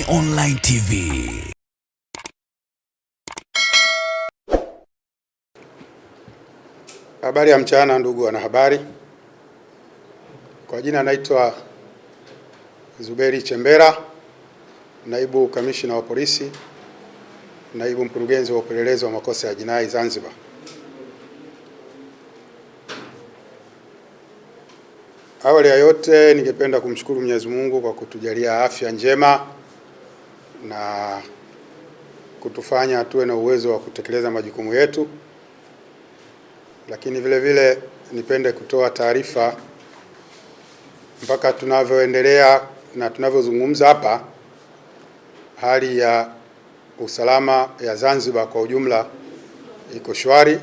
Online TV. Habari ya mchana ndugu wanahabari. Kwa jina naitwa Zuberi Chembera, naibu kamishina wa polisi, naibu mkurugenzi wa upelelezi wa makosa ya jinai Zanzibar. Awali ya yote ningependa kumshukuru Mwenyezi Mungu kwa kutujalia afya njema na kutufanya tuwe na uwezo wa kutekeleza majukumu yetu. Lakini vile vile nipende kutoa taarifa, mpaka tunavyoendelea na tunavyozungumza hapa, hali ya usalama ya Zanzibar kwa ujumla iko shwari,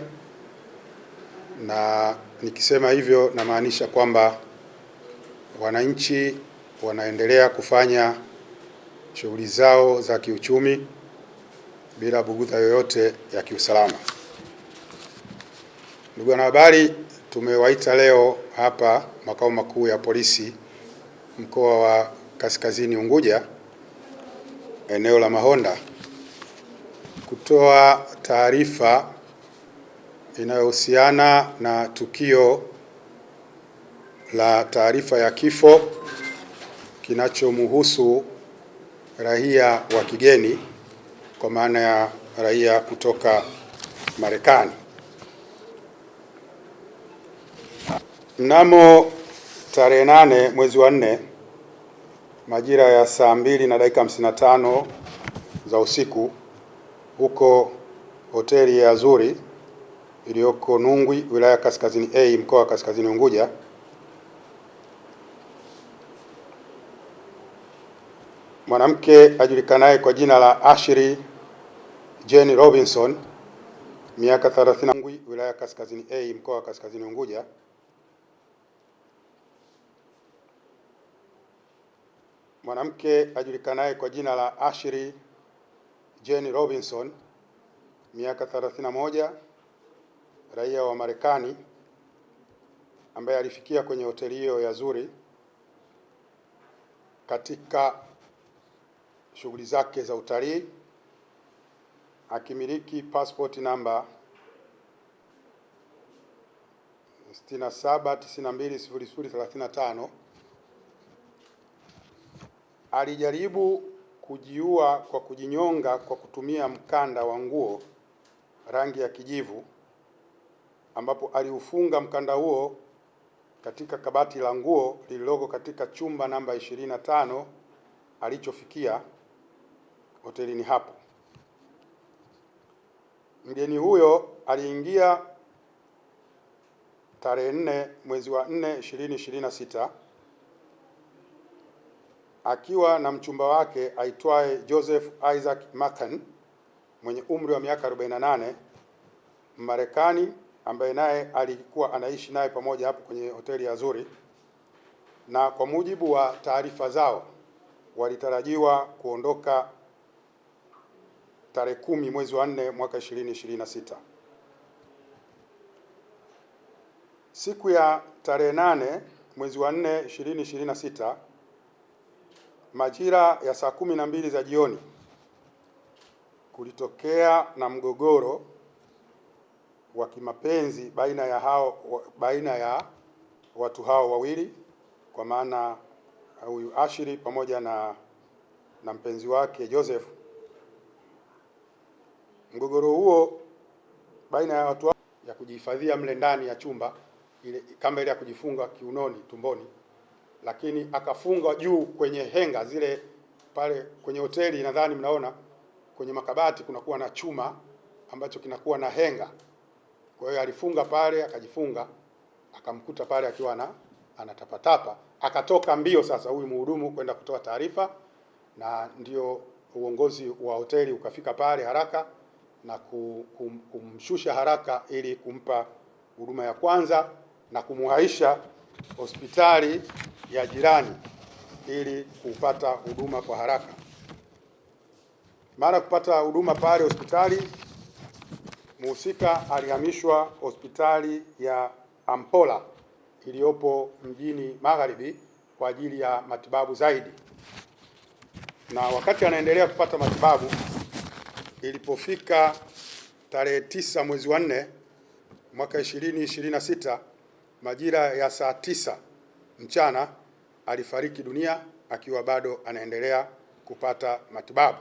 na nikisema hivyo namaanisha kwamba wananchi wanaendelea kufanya shughuli zao za kiuchumi bila bugudha yoyote ya kiusalama. Ndugu wanahabari, tumewaita leo hapa makao makuu ya polisi mkoa wa Kaskazini Unguja, eneo la Mahonda, kutoa taarifa inayohusiana na tukio la taarifa ya kifo kinachomhusu raia wa kigeni, kwa maana ya raia kutoka Marekani. Mnamo tarehe 8 mwezi wa 4 majira ya saa 2:55 za usiku, huko hoteli ya Azuri iliyoko Nungwi, wilaya Kaskazini A, mkoa wa Kaskazini Unguja, mwanamke ajulikanaye kwa jina la Ashley Jane Robinson, miaka 30, wilaya Kaskazini A, mkoa wa Kaskazini Unguja, mwanamke ajulikanaye kwa jina la Ashley Jane Robinson, miaka 31, raia wa Marekani, ambaye alifikia kwenye hoteli hiyo ya Azuri katika shughuli zake za utalii, akimiliki passport namba 67920035. Alijaribu kujiua kwa kujinyonga kwa kutumia mkanda wa nguo rangi ya kijivu, ambapo aliufunga mkanda huo katika kabati la nguo lililoko katika chumba namba 25 alichofikia hotelini hapo. Mgeni huyo aliingia tarehe 4 mwezi wa 4 2026 akiwa na mchumba wake aitwaye Joseph Isaac Mathan mwenye umri wa miaka 48, Marekani, ambaye naye alikuwa anaishi naye pamoja hapo kwenye hoteli ya Azuri, na kwa mujibu wa taarifa zao walitarajiwa kuondoka tarehe 10 mwezi wa 4 mwaka 2026. Siku ya tarehe 8 mwezi wa 4 2026 majira ya saa 12 za jioni kulitokea na mgogoro wa kimapenzi baina ya watu hao wawili, kwa maana huyu Ashley pamoja na mpenzi wake Joseph. Mgogoro huo baina ya watu ya kujihifadhia mle ndani ya chumba, ile kama ile ya kujifunga kiunoni, tumboni, lakini akafunga juu kwenye henga zile pale kwenye hoteli. Nadhani mnaona kwenye makabati kunakuwa na chuma ambacho kinakuwa na henga. Kwa hiyo alifunga pale, akajifunga, akamkuta pale akiwa anatapatapa, akatoka mbio sasa huyu mhudumu kwenda kutoa taarifa, na ndio uongozi wa hoteli ukafika pale haraka na kumshusha haraka ili kumpa huduma ya kwanza na kumuhaisha hospitali ya jirani ili kupata huduma kwa haraka. Mara kupata huduma pale hospitali, mhusika alihamishwa hospitali ya Ampola iliyopo mjini Magharibi kwa ajili ya matibabu zaidi. na wakati anaendelea kupata matibabu, ilipofika tarehe 9 mwezi wa 4 mwaka 2026 majira ya saa 9 mchana alifariki dunia akiwa bado anaendelea kupata matibabu.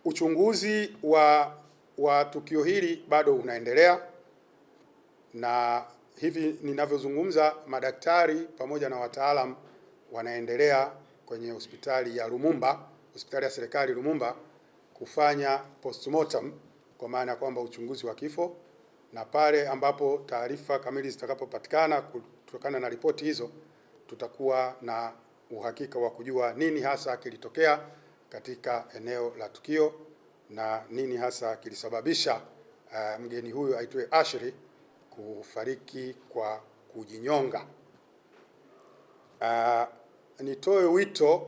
Uchunguzi wa tukio hili bado unaendelea, na hivi ninavyozungumza madaktari pamoja na wataalamu wanaendelea kwenye hospitali ya Lumumba, hospitali ya serikali Lumumba, kufanya postmortem, kwa maana kwamba uchunguzi wa kifo, na pale ambapo taarifa kamili zitakapopatikana kutokana na ripoti hizo, tutakuwa na uhakika wa kujua nini hasa kilitokea katika eneo la tukio na nini hasa kilisababisha mgeni huyu aitwe Ashley kufariki kwa kujinyonga. Nitoe wito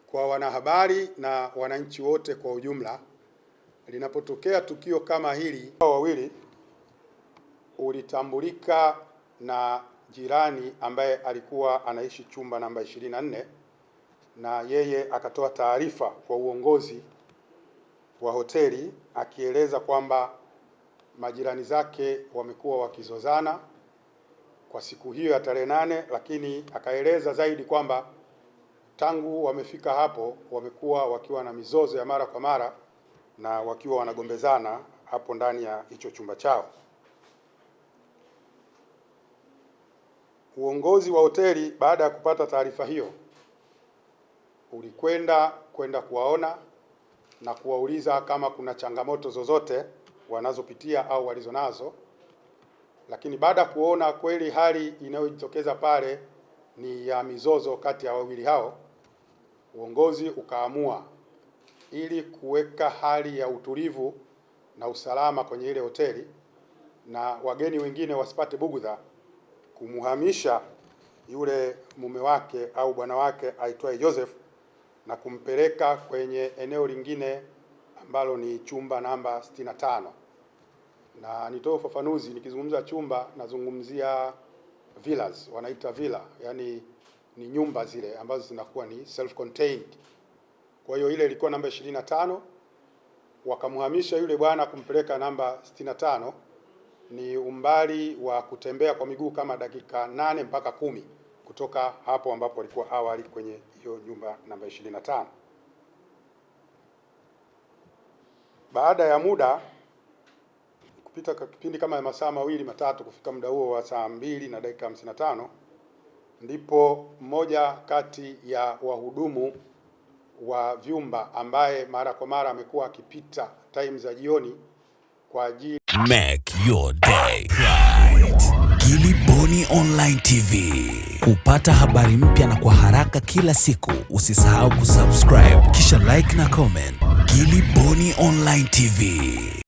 kwa wanahabari na wananchi wote kwa ujumla, linapotokea tukio kama hili, wawili ulitambulika na jirani ambaye alikuwa anaishi chumba namba 24, na yeye akatoa taarifa kwa uongozi wa hoteli akieleza kwamba majirani zake wamekuwa wakizozana kwa siku hiyo ya tarehe 8, lakini akaeleza zaidi kwamba tangu wamefika hapo wamekuwa wakiwa na mizozo ya mara kwa mara na wakiwa wanagombezana hapo ndani ya hicho chumba chao. Uongozi wa hoteli baada ya kupata taarifa hiyo ulikwenda kuwaona na kuwauliza kama kuna changamoto zozote wanazopitia au walizonazo, lakini baada ya kuona kweli hali inayojitokeza pale ni ya mizozo kati ya wawili hao, uongozi ukaamua ili kuweka hali ya utulivu na usalama kwenye ile hoteli na wageni wengine wasipate bugudha, kumuhamisha yule mume wake au bwana wake aitwaye Joseph na kumpeleka kwenye eneo lingine ambalo ni chumba namba 65. Na nitoe ufafanuzi, nikizungumza chumba nazungumzia villas, wanaita villa, yani ni nyumba zile ambazo zinakuwa ni self contained. Kwa hiyo ile ilikuwa namba 25, wakamhamisha yule bwana kumpeleka namba 65. Ni umbali wa kutembea kwa miguu kama dakika 8 mpaka 10 kutoka hapo ambapo alikuwa awali kwenye hiyo nyumba namba 25. Baada ya muda kupita kipindi kama ya masaa 2-3 kufika muda huo wa saa 2 na dakika 55, ndipo mmoja kati ya wahudumu wa vyumba ambaye mara kwa mara amekuwa akipita time za jioni kwa ajili Make your day right. Gilly Bonny Online TV. Kupata habari mpya na kwa haraka kila siku, usisahau kusubscribe kisha like na comment. Gilly Bonny Online TV.